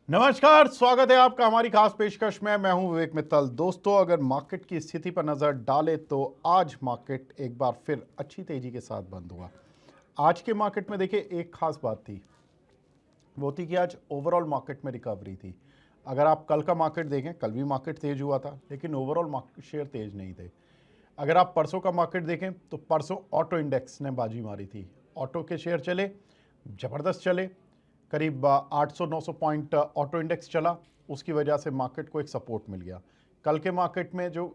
नमस्कार, स्वागत है आपका हमारी खास पेशकश में। मैं हूं विवेक मित्तल। दोस्तों, अगर मार्केट की स्थिति पर नज़र डालें तो आज मार्केट एक बार फिर अच्छी तेजी के साथ बंद हुआ। आज के मार्केट में देखिए एक खास बात थी, वो थी कि आज ओवरऑल मार्केट में रिकवरी थी। अगर आप कल का मार्केट देखें, कल भी मार्केट तेज हुआ था, लेकिन ओवरऑल मार्केट शेयर तेज नहीं थे। अगर आप परसों का मार्केट देखें तो परसों ऑटो इंडेक्स ने बाजी मारी थी। ऑटो के शेयर चले, ज़बरदस्त चले, करीब 800-900 पॉइंट ऑटो इंडेक्स चला। उसकी वजह से मार्केट को एक सपोर्ट मिल गया। कल के मार्केट में जो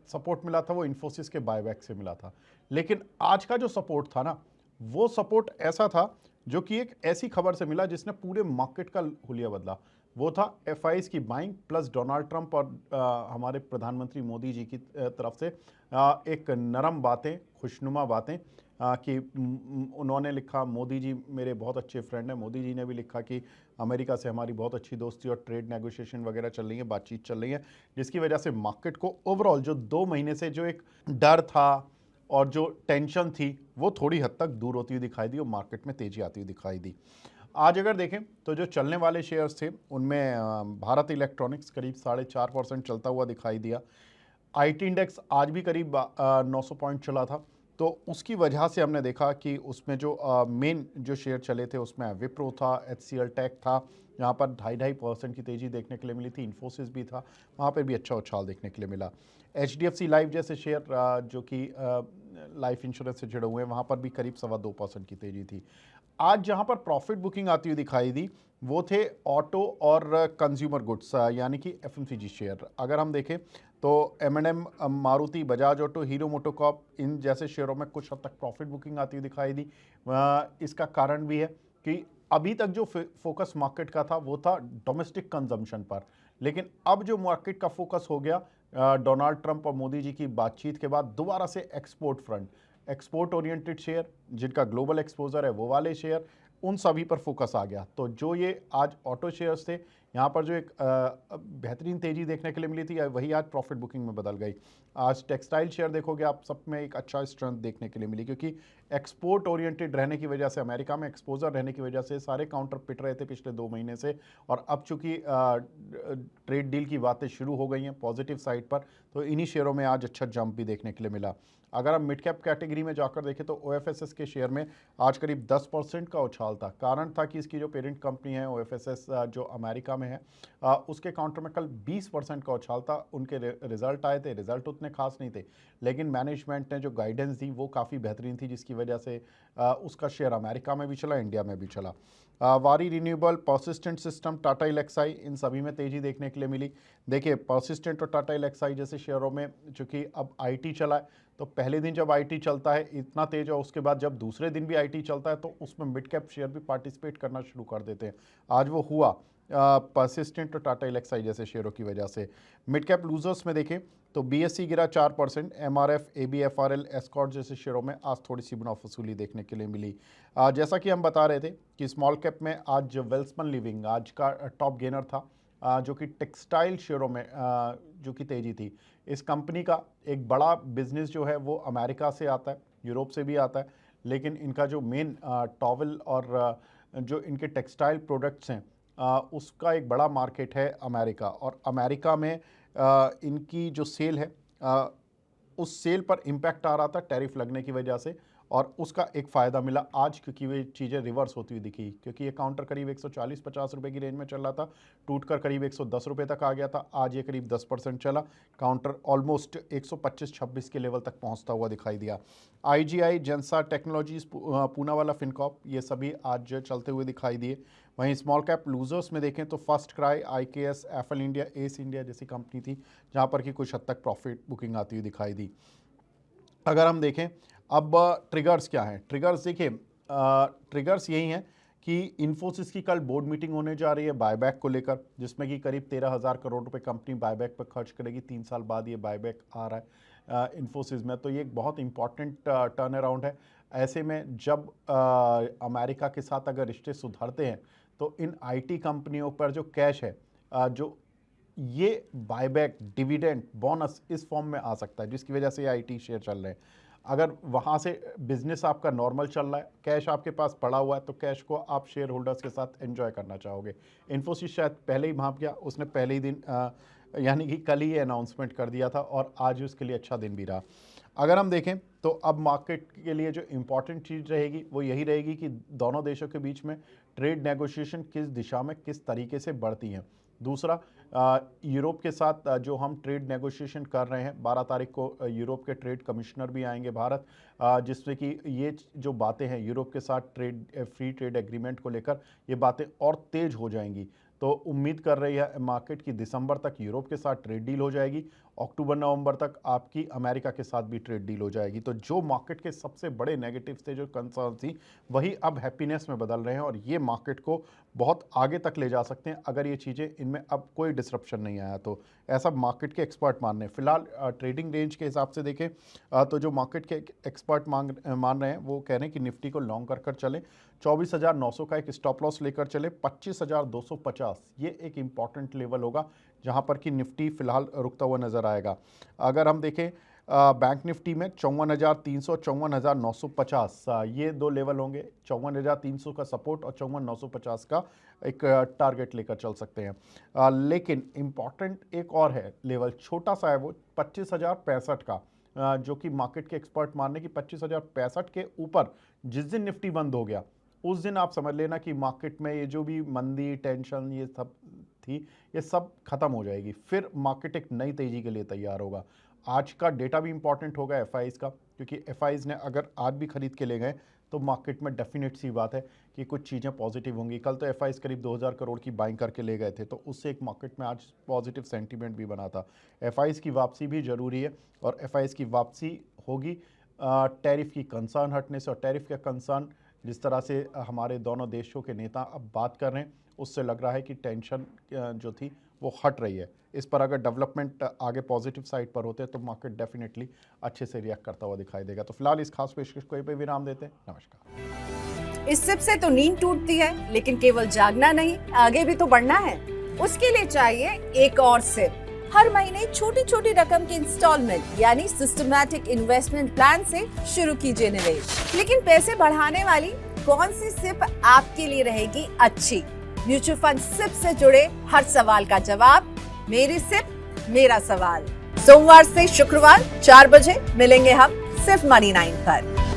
सपोर्ट मिला था वो इन्फोसिस के बायबैक से मिला था। लेकिन आज का जो सपोर्ट था ना, वो सपोर्ट ऐसा था जो कि एक ऐसी खबर से मिला जिसने पूरे मार्केट का हुलिया बदला। वो था एफआईज की बाइंग प्लस डोनाल्ड ट्रंप और हमारे प्रधानमंत्री मोदी जी की तरफ से एक नरम बातें, खुशनुमा बातें कि उन्होंने लिखा, मोदी जी मेरे बहुत अच्छे फ्रेंड हैं। मोदी जी ने भी लिखा कि अमेरिका से हमारी बहुत अच्छी दोस्ती और ट्रेड नेगोशिएशन वगैरह चल रही है, बातचीत चल रही है, जिसकी वजह से मार्केट को ओवरऑल जो 2 महीने से जो एक डर था और जो टेंशन थी वो थोड़ी हद तक दूर होती हुई दिखाई दी और मार्केट में तेजी आती हुई दिखाई दी। आज अगर देखें तो जो चलने वाले शेयर्स थे उनमें भारत इलेक्ट्रॉनिक्स करीब 4.5% चलता हुआ दिखाई दिया। आईटी इंडेक्स आज भी करीब 900 पॉइंट चला था। तो उसकी वजह से हमने देखा कि उसमें जो मेन जो शेयर चले थे उसमें विप्रो था, एचसीएल टेक था, यहाँ पर 2.5% की तेज़ी देखने के लिए मिली थी। इन्फोसिस भी था, वहाँ पर भी अच्छा उछाल देखने के लिए मिला। एचडीएफसी लाइफ जैसे शेयर जो कि लाइफ इंश्योरेंस से जुड़े हुए हैं, वहाँ पर भी करीब 2.25% की तेज़ी थी। आज जहाँ पर प्रॉफिट बुकिंग आती हुई दिखाई दी वो थे ऑटो और कंज्यूमर गुड्स यानी कि एफएमसीजी शेयर। अगर हम देखें तो एम&एम, मारुति, बजाज ऑटो, हीरो मोटोकॉर्प, इन जैसे शेयरों में कुछ हद तक प्रॉफिट बुकिंग आती हुई दिखाई दी। इसका कारण भी है कि अभी तक जो फोकस मार्केट का था वो था डोमेस्टिक कंजम्पशन पर, लेकिन अब जो मार्केट का फोकस हो गया डोनाल्ड ट्रंप और मोदी जी की बातचीत के बाद दोबारा से export front, export oriented share जिनका ग्लोबल एक्सपोजर है वो वाले शेयर, उन सभी पर फोकस आ गया। तो जो ये आज ऑटो शेयर्स थे, यहाँ पर जो एक बेहतरीन तेजी देखने के लिए मिली थी, वही आज प्रॉफिट बुकिंग में बदल गई। आज टेक्सटाइल शेयर देखोगे आप, सब में एक अच्छा स्ट्रेंथ देखने के लिए मिली, क्योंकि एक्सपोर्ट ओरिएंटेड रहने की वजह से, अमेरिका में एक्सपोजर रहने की वजह से सारे काउंटर पिट रहे थे पिछले 2 महीने से। और अब चूंकि ट्रेड डील की बातें शुरू हो गई हैं पॉजिटिव साइड पर, तो इन्हीं शेयरों में आज अच्छा जंप भी देखने के लिए मिला। अगर हम मिड कैप कैटेगरी में जाकर देखें तो ओएफएसएस के शेयर में आज करीब 10% का उछाल था। कारण था कि इसकी जो पेरेंट कंपनी है ओएफएसएस जो अमेरिका में है, उसके काउंटर में कल 20% का उछाल था। उनके रिजल्ट आए थे, रिजल्ट उतने खास नहीं थे, लेकिन मैनेजमेंट ने जो गाइडेंस दी वो काफ़ी बेहतरीन थी, जिसकी वजह से उसका शेयर अमेरिका में भी चला, इंडिया में भी चला। वारी रिन्यूएबल, परसिस्टेंट सिस्टम, टाटा इलेक्साई, इन सभी में तेज़ी देखने के लिए मिली। देखिए, परसिस्टेंट और टाटा इलेक्साई जैसे शेयरों में चूंकि अब आईटी चला है, तो पहले दिन जब आईटी चलता है इतना तेज, और उसके बाद जब दूसरे दिन भी आईटी चलता है तो उसमें मिड कैप शेयर भी पार्टिसिपेट करना शुरू कर देते हैं। आज वो हुआ परसिस्टेंट और टाटा इलेक्साई जैसे शेयरों की वजह से। मिड कैप लूजर्स में देखें तो बीएससी गिरा 4%, एमआरएफ, एबीएफआरएल, एस्कॉर्ट जैसे शेयरों में आज थोड़ी सी मुनाफा वसूली देखने के लिए मिली। जैसा कि हम बता रहे थे कि स्मॉल कैप में आज वेल्सपन लिविंग आज का टॉप गेनर था, जो कि टेक्सटाइल शेयरों में जो कि तेजी थी। इस कंपनी का एक बड़ा बिजनेस जो है वो अमेरिका से आता है, यूरोप से भी आता है, लेकिन इनका जो मेन टॉवल और जो इनके टेक्सटाइल प्रोडक्ट्स हैं उसका एक बड़ा मार्केट है अमेरिका। और अमेरिका में इनकी जो सेल है उस सेल पर इम्पैक्ट आ रहा था टैरिफ लगने की वजह से, और उसका एक फ़ायदा मिला आज, क्योंकि वे चीज़ें रिवर्स होती हुई दिखी। क्योंकि ये काउंटर करीब 140-50 रुपये की रेंज में चल रहा था, टूटकर करीब 110 रुपये तक आ गया था। आज ये करीब 10% चला, काउंटर ऑलमोस्ट 125-26 के लेवल तक पहुंचता हुआ दिखाई दिया। आईजीआई, जेंसा टेक्नोलॉजीज, पूना वाला फिनकॉप, ये सभी आज चलते हुए दिखाई दिए। वहीं स्मॉल कैप लूजर्स में देखें तो first cry, IKS, FL India, S India जैसी कंपनी थी जहाँ पर कि कुछ हद तक प्रॉफिट बुकिंग आती हुई दिखाई दी। अगर हम देखें अब ट्रिगर्स क्या हैं, ट्रिगर्स देखिए, ट्रिगर्स यही हैं कि इन्फोसिस की कल बोर्ड मीटिंग होने जा रही है बायबैक को लेकर, जिसमें कि करीब 13,000 करोड़ रुपए कंपनी बायबैक पर खर्च करेगी। 3 साल बाद ये बायबैक आ रहा है इन्फोसिस में, तो ये एक बहुत इंपॉर्टेंट टर्न अराउंड है। ऐसे में जब अमेरिका के साथ अगर रिश्ते सुधरते हैं तो इन आईटी कंपनियों पर जो कैश है, जो ये बायबैक, डिविडेंड, बोनस इस फॉर्म में आ सकता है, जिसकी वजह से ये आईटी शेयर चल रहे हैं। अगर वहाँ से बिजनेस आपका नॉर्मल चल रहा है, कैश आपके पास पड़ा हुआ है, तो कैश को आप शेयर होल्डर्स के साथ एंजॉय करना चाहोगे। इन्फोसिस शायद पहले ही भाप गया, उसने पहले ही दिन यानी कि कल ही ये अनाउंसमेंट कर दिया था और आज उसके लिए अच्छा दिन भी रहा। अगर हम देखें तो अब मार्केट के लिए जो इम्पॉर्टेंट चीज़ रहेगी वो यही रहेगी कि दोनों देशों के बीच में ट्रेड नेगोशिएशन किस दिशा में किस तरीके से बढ़ती हैं। दूसरा, यूरोप के साथ जो हम ट्रेड नेगोशिएशन कर रहे हैं, 12 तारीख को यूरोप के ट्रेड कमिश्नर भी आएंगे भारत, जिसमें कि ये जो बातें हैं यूरोप के साथ फ्री ट्रेड एग्रीमेंट को लेकर ये बातें और तेज़ हो जाएंगी। तो उम्मीद कर रही है मार्केट की दिसंबर तक यूरोप के साथ ट्रेड डील हो जाएगी, अक्टूबर नवंबर तक आपकी अमेरिका के साथ भी ट्रेड डील हो जाएगी। तो जो मार्केट के सबसे बड़े नेगेटिव्स थे, जो कंसर्न थी, वही अब हैप्पीनेस में बदल रहे हैं और ये मार्केट को बहुत आगे तक ले जा सकते हैं अगर ये चीज़ें इनमें अब कोई डिसरप्शन नहीं आया तो। ऐसा मार्केट के एक्सपर्ट मान रहे हैं। फिलहाल ट्रेडिंग रेंज के हिसाब से देखें तो जो मार्केट के एक्सपर्ट मान रहे हैं वो कह रहे हैं कि निफ्टी को लॉन्ग कर चलें, 24,900 का एक स्टॉप लॉस लेकर चले, 25,250 ये एक इम्पॉर्टेंट लेवल होगा जहां पर कि निफ्टी फिलहाल रुकता हुआ नजर आएगा। अगर हम देखें बैंक निफ्टी में 54,300 54,950 ये दो लेवल होंगे, 54,300 का सपोर्ट और 54,950 का एक टारगेट लेकर चल सकते हैं। लेकिन इम्पॉर्टेंट एक और है लेवल, छोटा सा है वो 25,065 का, जो कि मार्केट के एक्सपर्ट मानने की 25,065 के ऊपर जिस दिन निफ्टी बंद हो गया उस दिन आप समझ लेना कि मार्केट में ये जो भी मंदी टेंशन ये सब थी ये सब खत्म हो जाएगी, फिर मार्केट एक नई तेजी के लिए तैयार होगा। आज का डेटा भी इंपॉर्टेंट होगा एफआईज का, क्योंकि एफआईज ने अगर आज भी खरीद के ले गए तो मार्केट में डेफिनेट सी बात है कि कुछ चीज़ें पॉजिटिव होंगी। कल तो एफआईज करीब 2000 करोड़ की बाइंग करके ले गए थे, तो उससे एक मार्केट में आज पॉजिटिव सेंटीमेंट भी बना था। एफआईज की वापसी भी ज़रूरी है और एफआईज की वापसी होगी टैरिफ की कंसर्न हटने से, और टैरिफ का कंसर्न जिस तरह से हमारे दोनों देशों के नेता अब बात कर रहे हैं उससे लग रहा है कि टेंशन जो थी वो हट रही है। इस पर अगर डेवलपमेंट आगे पॉजिटिव साइड पर होते हैं तो मार्केट डेफिनेटली अच्छे से रिएक्ट करता हुआ दिखाई देगा। तो फिलहाल इस खास पेशकश को यहीं पे विराम देते हैं। नमस्कार। इस सिप से तो नींद टूटती है, लेकिन केवल जागना नहीं, आगे भी तो बढ़ना है। उसके लिए चाहिए एक और सिप। हर महीने छोटी छोटी रकम की इंस्टॉलमेंट यानी सिस्टमैटिक इन्वेस्टमेंट प्लान से शुरू कीजिए निवेश। लेकिन पैसे बढ़ाने वाली कौन सी सिप आपके लिए रहेगी अच्छी? म्यूचुअल फंड सिप से जुड़े हर सवाल का जवाब मेरी सिप मेरा सवाल। सोमवार से शुक्रवार 4 बजे मिलेंगे हम सिर्फ मनी 9 पर।